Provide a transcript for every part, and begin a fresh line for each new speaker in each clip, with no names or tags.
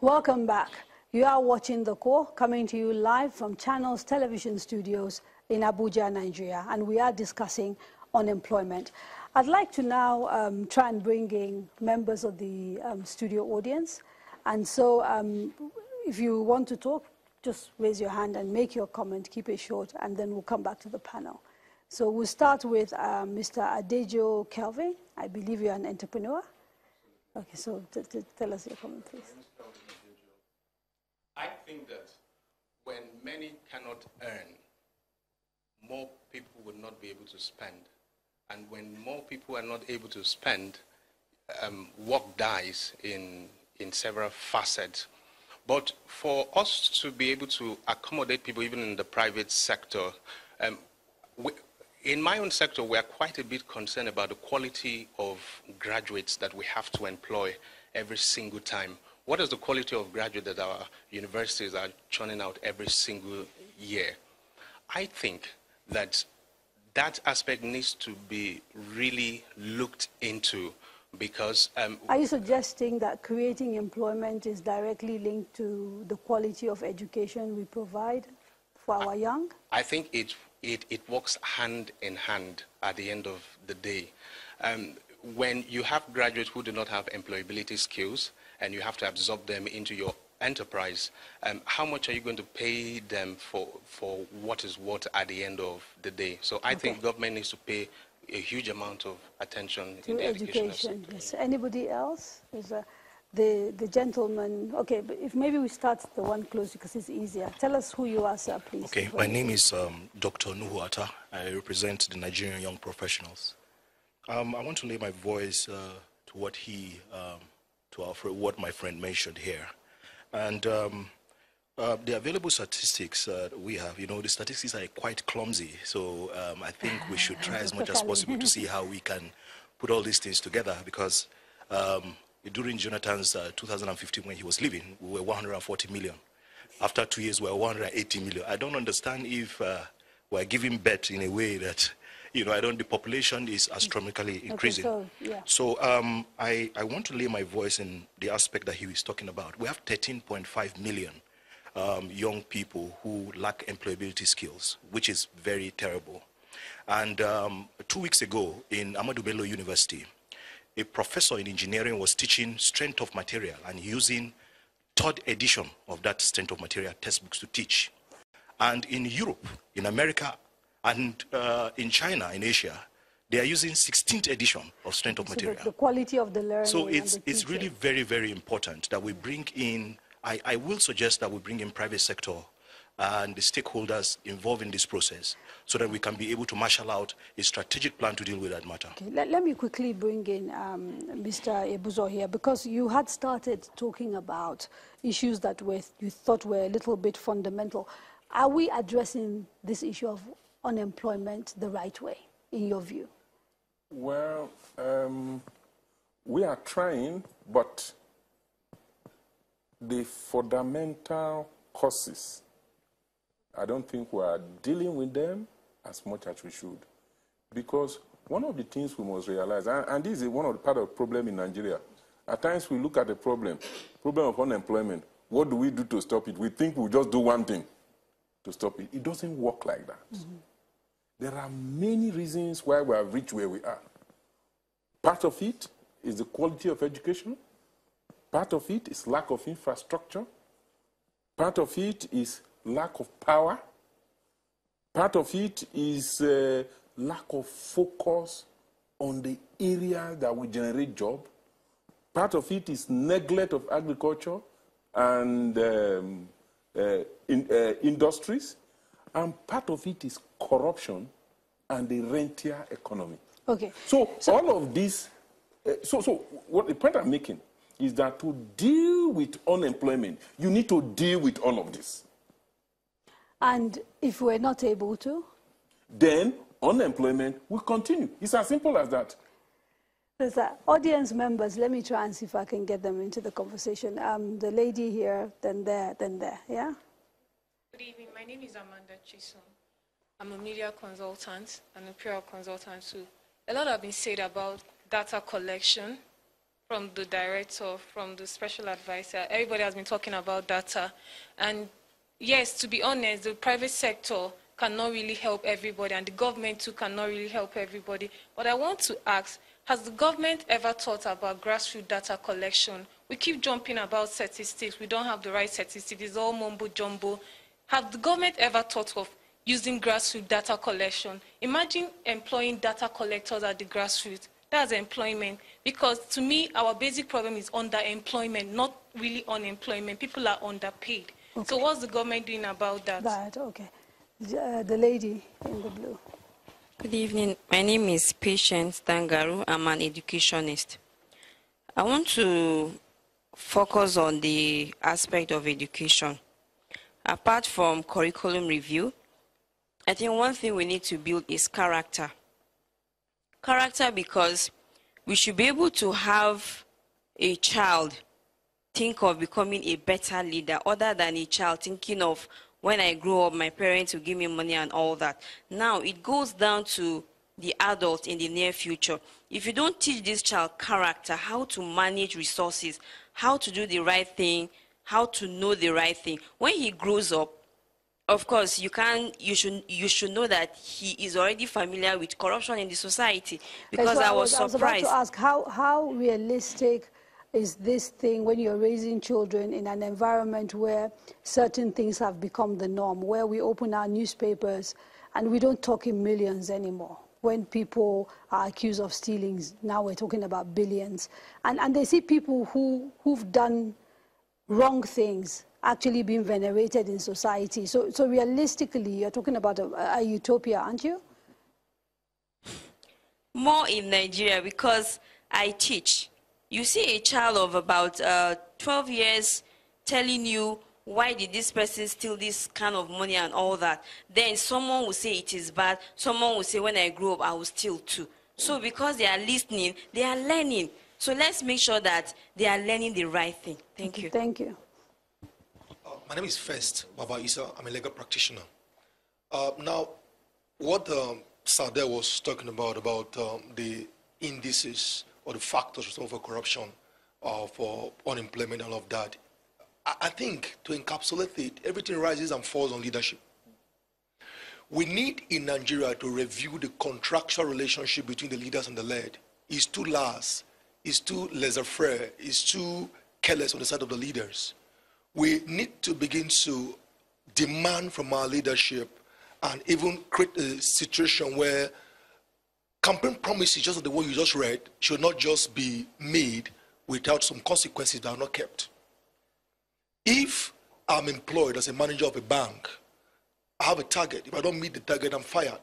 Welcome back. You are watching The Core, coming to you live from Channels Television Studios in Abuja, Nigeria, and we are discussing unemployment. I'd like to now try and bring in members of the studio audience. And so if you want to talk, just raise your hand and make your comment, keep it short, and then we'll come back to the panel. So we'll start with Mr. Adejo Kelvin. I believe you're an entrepreneur. Okay, so tell us your comment, please.
I think that when many cannot earn, more people will not be able to spend. And when more people are not able to spend, work dies in several facets. But for us to be able to accommodate people even in the private sector, in my own sector, we are quite a bit concerned about the quality of graduates that we have to employ every single time. What is the quality of graduate that our universities are churning out every single year? I think that that aspect needs to be really looked into because...
Are you suggesting that creating employment is directly linked to the quality of education we provide for our young?
I think it works hand in hand at the end of the day. When you have graduates who do not have employability skills and you have to absorb them into your enterprise, how much are you going to pay them for what is what at the end of the day? So I think government needs to pay a huge amount of attention to in the education.
Yes. Anybody else? The gentleman. Okay, but if maybe we start the one close because it's easier. Tell us who you are, sir, please.
Okay, my name is Dr. Nuhu Atta. I represent the Nigerian Young Professionals. I want to lay my voice to what what my friend mentioned here. And the available statistics we have, the statistics are quite clumsy. So I think we should try as much as possible to see how we can put all these things together because during Jonathan's 2015 when he was leaving, we were 140 million. After 2 years, we were 180 million. I don't understand if we're giving birth in a way that, the population is astronomically increasing.
Okay,
so I want to lay my voice in the aspect that he was talking about. We have 13.5 million young people who lack employability skills, which is very terrible. And 2 weeks ago in Ahmadu Bello University, a professor in engineering was teaching strength of material and using 3rd edition of that strength of material textbooks to teach. And in Europe, in America, and in China, in Asia, they are using 16th edition of strength of material.
The quality of the learning.
So it's really very, very important that we bring in, I will suggest that we bring in private sector and the stakeholders involved in this process so that we can be able to marshal out a strategic plan to deal with that matter.
Okay. Let me quickly bring in Mr. Ebuzo here because you had started talking about issues that you thought were a little bit fundamental. Are we addressing this issue of unemployment the right way, in your view?
Well, we are trying, but the fundamental causes, I don't think we are dealing with them as much as we should. Because one of the things we must realize, and this is one of the part of the problem in Nigeria, at times we look at the problem of unemployment. What do we do to stop it? We think we'll just do one thing to stop it. It doesn't work like that. Mm-hmm. There are many reasons why we have reached where we are. Part of it is the quality of education. Part of it is lack of infrastructure. Part of it is lack of power. Part of it is lack of focus on the area that will generate jobs. Part of it is neglect of agriculture and industries. And part of it is corruption and the rentier economy.
Okay.
So all of this, what the point I'm making is that to deal with unemployment, you need to deal with all of this.
And if we're not able to?
Then unemployment will continue. It's as simple as that.
Audience members, let me try and see if I can get them into the conversation. The lady here, then there, yeah?
Good evening. My name is Amanda Chisom. I'm a media consultant and a PR consultant too. A lot has been said about data collection from the director, from the special advisor. Everybody has been talking about data. And yes, to be honest, the private sector cannot really help everybody, and the government too cannot really help everybody. But I want to ask, has the government ever thought about grassroots data collection? We keep jumping about statistics. We don't have the right statistics. It's all mumbo jumbo. Have the government ever thought of using grassroots data collection? Imagine employing data collectors at the grassroots. That's employment. Because to me, our basic problem is underemployment, not really unemployment. People are underpaid. Okay. So what's the government doing about that?
Okay. The lady in the blue.
Good evening. My name is Patience Tangaru. I'm an educationist. I want to focus on the aspect of education. Apart from curriculum review, I think one thing we need to build is character. Character, because we should be able to have a child think of becoming a better leader, other than a child thinking of, when I grow up, my parents will give me money and all that. Now, it goes down to the adult in the near future. If you don't teach this child character, how to manage resources, how to do the right thing, how to know the right thing, when he grows up, of course, you should know that he is already familiar with corruption in the society. Because I was surprised.
I was about to ask, how realistic is this thing when you're raising children in an environment where certain things have become the norm, where we open our newspapers and we don't talk in millions anymore? When people are accused of stealing, now we're talking about billions. And they see people who've done wrong things actually being venerated in society. So realistically, you're talking about a utopia, aren't you?
More in Nigeria, because I teach. You see a child of about 12 years telling you, why did this person steal this kind of money and all that? Then someone will say it is bad. Someone will say, when I grow up, I will steal too. So because they are listening, they are learning. So let's make sure that they are learning the right thing. Thank you.
Thank you.
My name is First Baba Isa. I'm a legal practitioner. Now, what Sade was talking about the indices or the factors responsible for corruption, for unemployment and all of that, I think to encapsulate it, everything rises and falls on leadership. We need in Nigeria to review the contractual relationship between the leaders and the led. It's too lax, it's too laissez-faire, it's too careless on the side of the leaders. We need to begin to demand from our leadership and even create a situation where campaign promises, just like the one you just read, should not just be made without some consequences that are not kept. If I'm employed as a manager of a bank, I have a target. If I don't meet the target, I'm fired.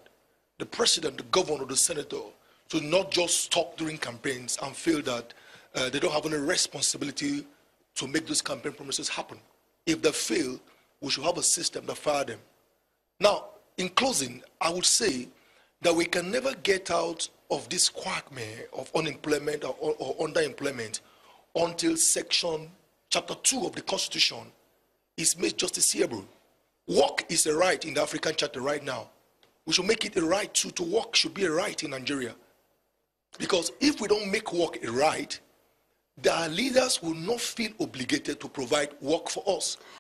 The president, the governor, the senator should not just stop during campaigns and feel that they don't have any responsibility to make those campaign promises happen. If they fail, we should have a system that fire them. Now, in closing, I would say that we can never get out of this quagmire of unemployment or underemployment until Chapter 2 of the Constitution is made justiciable. Work is a right in the African Charter right now. We should make it a right to work should be a right in Nigeria. Because if we don't make work a right, the leaders will not feel obligated to provide work for us.